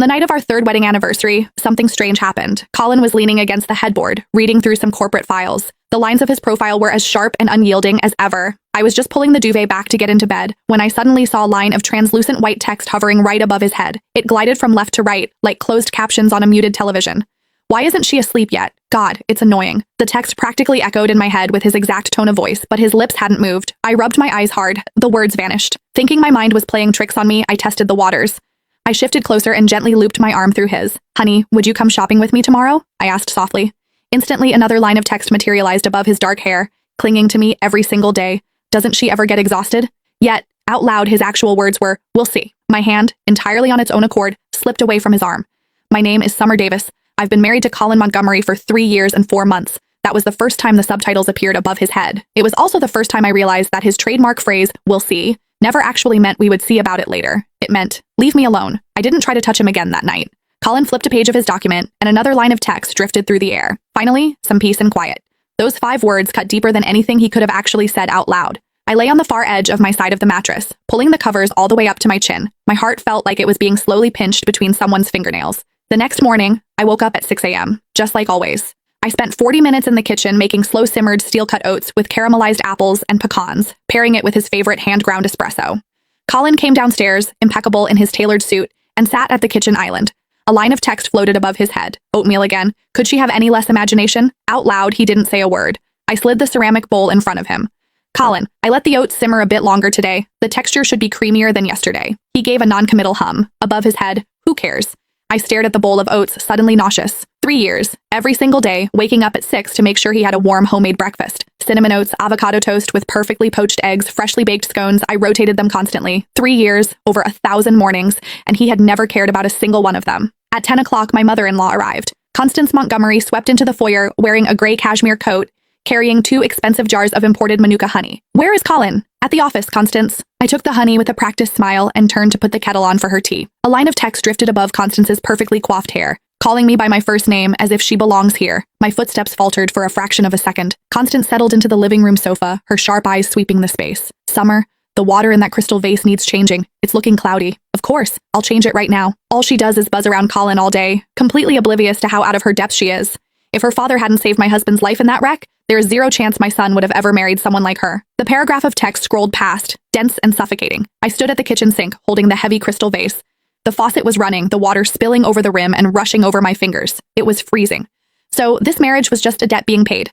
The night of our third wedding anniversary, something strange happened. Colin was leaning against the headboard, reading through some corporate files. The lines of his profile were as sharp and unyielding as ever. I was just pulling the duvet back to get into bed when I suddenly saw a line of translucent white text hovering right above his head. It glided from left to right, like closed captions on a muted television. Why isn't she asleep yet? God, it's annoying. The text practically echoed in my head with his exact tone of voice, but his lips hadn't moved. I rubbed my eyes hard. The words vanished. Thinking my mind was playing tricks on me, I tested the waters. I shifted closer and gently looped my arm through his. Honey, would you come shopping with me tomorrow? I asked softly. Instantly, another line of text materialized above his dark hair, clinging to me every single day. Doesn't she ever get exhausted? Yet, out loud, his actual words were, we'll see. My hand, entirely on its own accord, slipped away from his arm. My name is Summer Davis. I've been married to Colin Montgomery for 3 years and 4 months. That was the first time the subtitles appeared above his head. It was also the first time I realized that his trademark phrase, we'll see, never actually meant we would see about it later. It meant, leave me alone. I didn't try to touch him again that night. Colin flipped a page of his document, and another line of text drifted through the air. Finally, some peace and quiet. Those 5 words cut deeper than anything he could have actually said out loud. I lay on the far edge of my side of the mattress, pulling the covers all the way up to my chin. My heart felt like it was being slowly pinched between someone's fingernails. The next morning, I woke up at 6 a.m., just like always. I spent 40 minutes in the kitchen making slow-simmered steel-cut oats with caramelized apples and pecans, pairing it with his favorite hand-ground espresso. Colin came downstairs, impeccable in his tailored suit, and sat at the kitchen island. A line of text floated above his head. Oatmeal again. Could she have any less imagination? Out loud, he didn't say a word. I slid the ceramic bowl in front of him. Colin, I let the oats simmer a bit longer today. The texture should be creamier than yesterday. He gave a non-committal hum. Above his head, who cares? I stared at the bowl of oats, suddenly nauseous. 3 years, every single day, waking up at 6 to make sure he had a warm homemade breakfast. Cinnamon oats, avocado toast with perfectly poached eggs, freshly baked scones. I rotated them constantly. 3 years, over 1,000 mornings, and he had never cared about a single one of them. At 10 o'clock, my mother-in-law arrived. Constance Montgomery swept into the foyer wearing a gray cashmere coat, carrying 2 expensive jars of imported Manuka honey. Where is Colin? At the office, Constance. I took the honey with a practiced smile and turned to put the kettle on for her tea. A line of text drifted above Constance's perfectly coiffed hair, calling me by my first name as if she belongs here. My footsteps faltered for a fraction of a second. Constance settled into the living room sofa, her sharp eyes sweeping the space. Summer, the water in that crystal vase needs changing. It's looking cloudy. Of course, I'll change it right now. All she does is buzz around Colin all day, completely oblivious to how out of her depth she is. If her father hadn't saved my husband's life in that wreck, there is 0 chance my son would have ever married someone like her. The paragraph of text scrolled past, dense and suffocating. I stood at the kitchen sink, holding the heavy crystal vase. The faucet was running, the water spilling over the rim and rushing over my fingers. It was freezing. So this marriage was just a debt being paid.